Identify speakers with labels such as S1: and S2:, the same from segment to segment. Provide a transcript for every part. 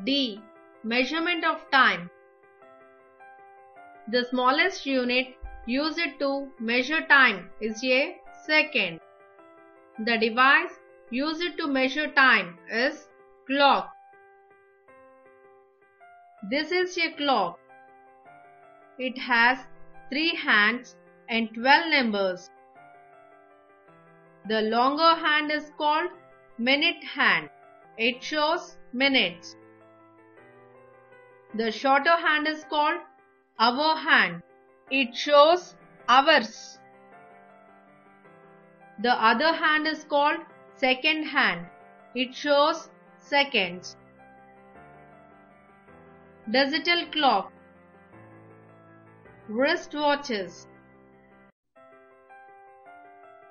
S1: D. Measurement of time. The smallest unit used to measure time is a second. The device used to measure time is clock. This is a clock. It has 3 hands and 12 numbers. The longer hand is called minute hand. It shows minutes. The shorter hand is called hour hand. It shows hours. The other hand is called second hand. It shows seconds. Digital clock. Wristwatches.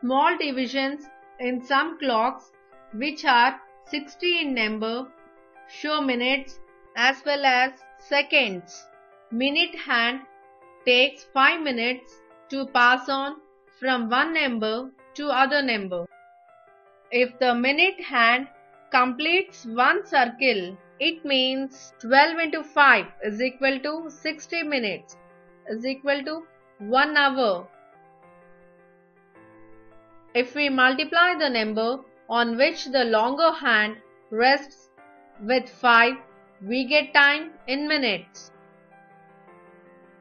S1: Small divisions in some clocks, which are 60 in number, show minutes as well as seconds. Minute hand takes 5 minutes to pass on from one number to other number. If the minute hand completes one circle, it means 12 into 5 is equal to 60 minutes is equal to 1 hour. If we multiply the number on which the longer hand rests with 5, we get time in minutes.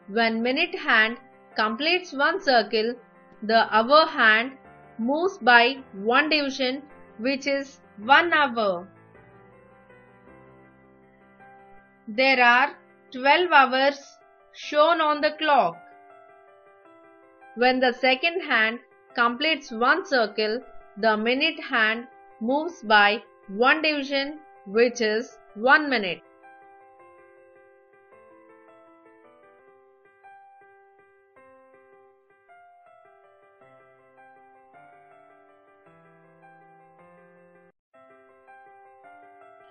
S1: When minute hand completes one circle, the hour hand moves by one division, which is 1 hour. There are 12 hours shown on the clock. When the second hand completes one circle, the minute hand moves by one division, which is 1 minute.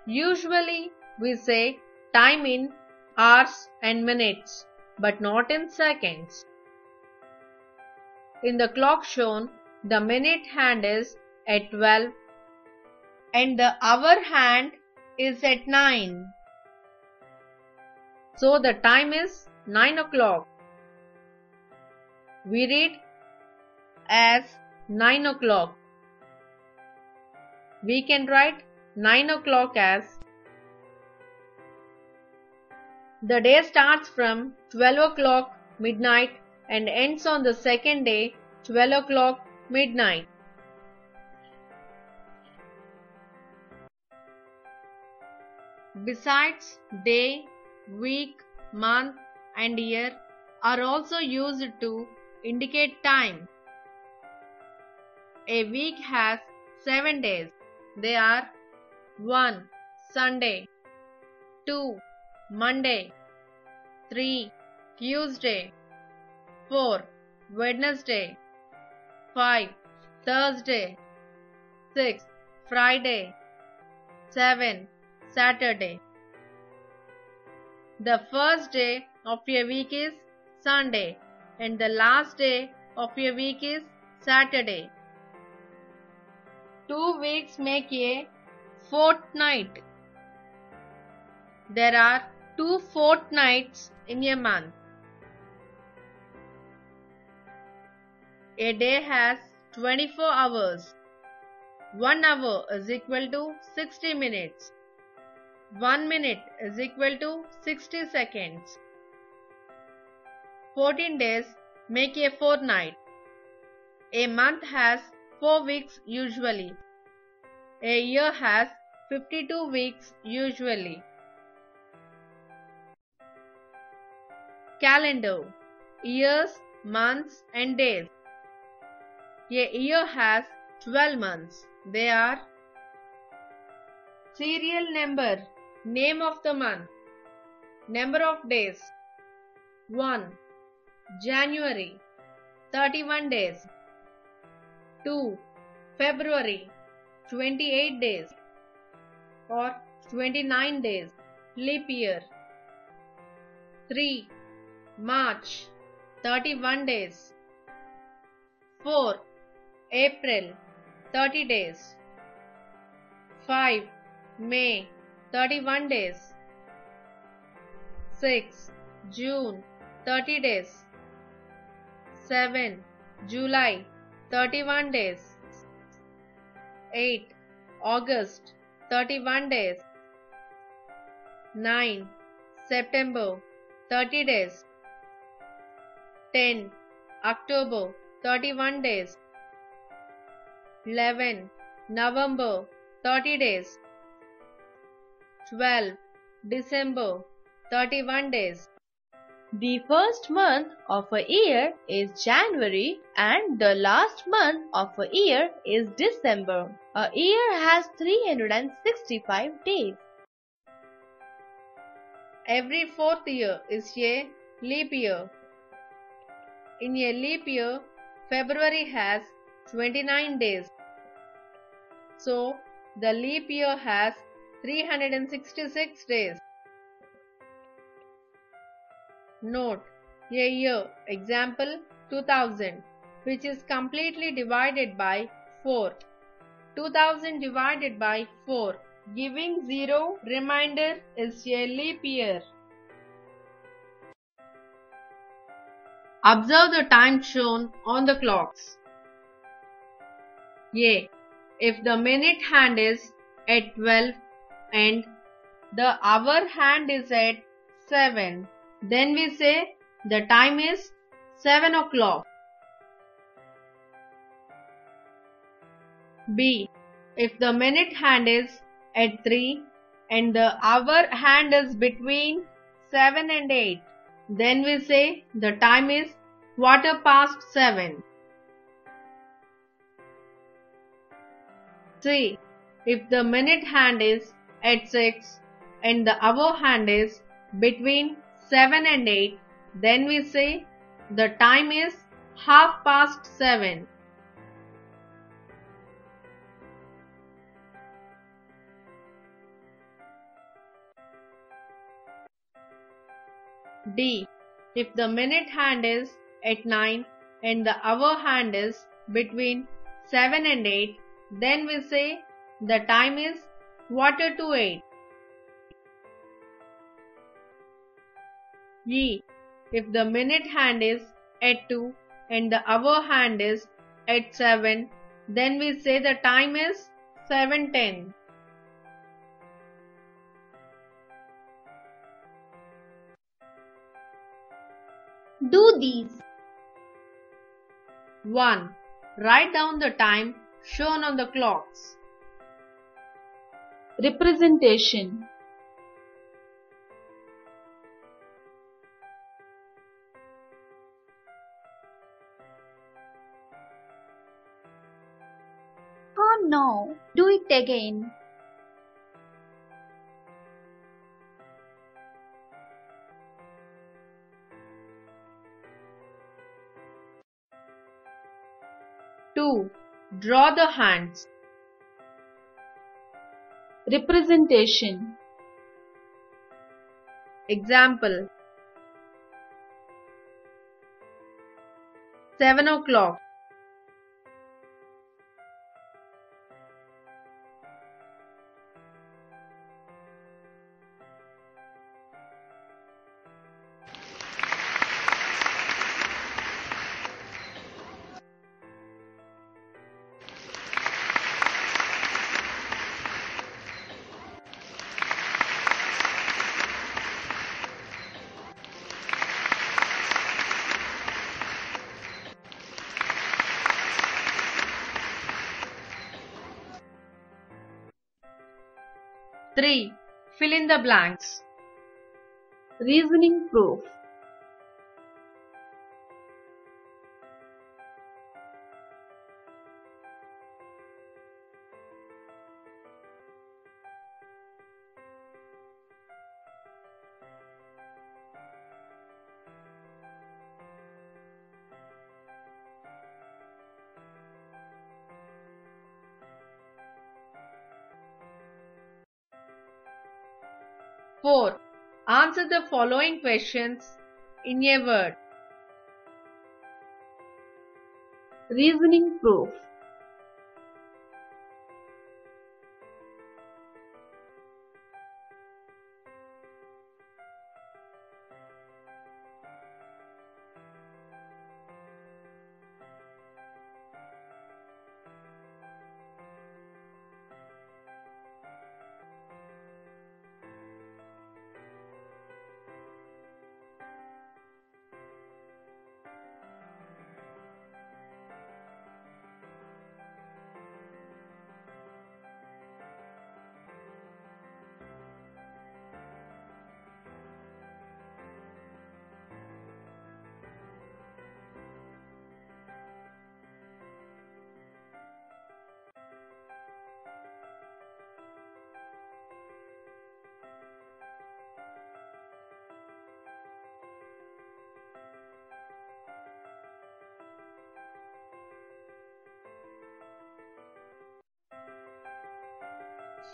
S1: Usually, we say time in hours and minutes, but not in seconds. In the clock shown, the minute hand is at 12 and the hour hand is at 9. So the time is 9 o'clock. We read as 9 o'clock. We can write 9 o'clock as the day starts from 12 o'clock midnight and ends on the second day 12 o'clock midnight. Besides, day, week, month and year are also used to indicate time. A week has 7 days. They are 1. Sunday, 2. Monday, 3. Tuesday, 4. Wednesday, 5. Thursday, 6. Friday, 7. Saturday. The first day of a week is Sunday and the last day of a week is Saturday. 2 weeks make a fortnight. There are 2 fortnights in a month. A day has 24 hours. 1 hour is equal to 60 minutes. 1 minute is equal to 60 seconds. 14 days make a fortnight. A month has 4 weeks usually. A year has 52 weeks usually. Calendar. Years, months and days. A year has 12 months. They are serial number, name of the month, number of days. 1. January, 31 days. 2. February, 28 days or 29 days, leap year. 3. March, 31 days. 4. April, 30 days. 5. May, 31 days. 6. June 30 days. 7. July 31 days. 8. August 31 days. 9. September 30 days. 10. October 31 days. 11. November 30 days. 12. December 31 days.
S2: The first month of a year is January and the last month of a year is December. A year has 365 days.
S1: Every fourth year is a leap year. In a leap year, February has 29 days. So, the leap year has 366 days. Note, a year, example 2000, which is completely divided by 4. 2000 divided by 4, giving 0 remainder is a leap year. Observe the time shown on the clocks. A. If the minute hand is at 12 and the hour hand is at 7, then we say the time is 7 o'clock. B. If the minute hand is at 3 and the hour hand is between 7 and 8, then we say the time is 7:15. C. If the minute hand is at 6 and the hour hand is between 7 and 8, then we say the time is 7:30. D. If the minute hand is at 9 and the hour hand is between 7 and 8, then we say the time is 7:45. E. If the minute hand is at 2 and the hour hand is at 7, then we say the time is 7:10.
S2: Do these.
S1: 1. Write down the time shown on the clocks.
S2: Representation. Oh no, do it again.
S1: Two. Draw the hands.
S2: Representation.
S1: Example 7 o'clock. Three. Fill in the blanks.
S2: Reasoning proof.
S1: Four. Answer the following questions in a word.
S2: Reasoning proof.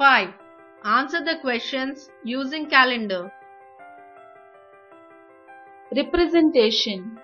S1: 5. Answer the questions using calendar.
S3: Representation.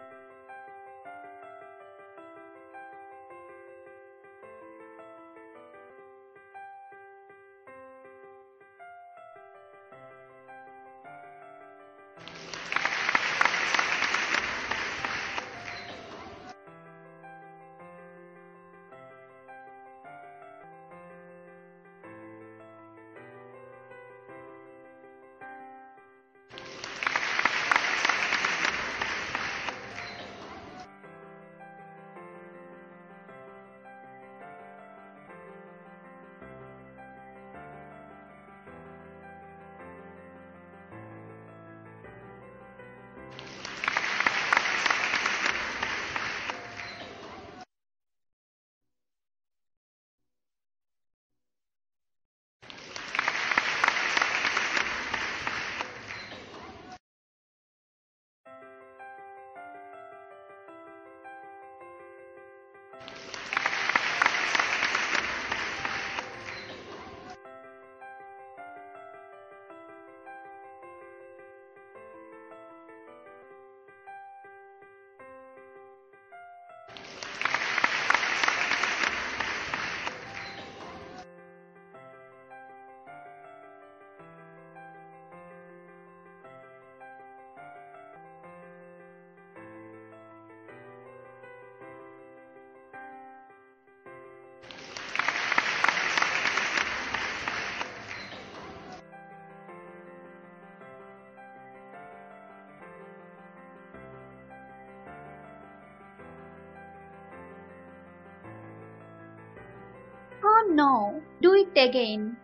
S4: Oh no, do it again.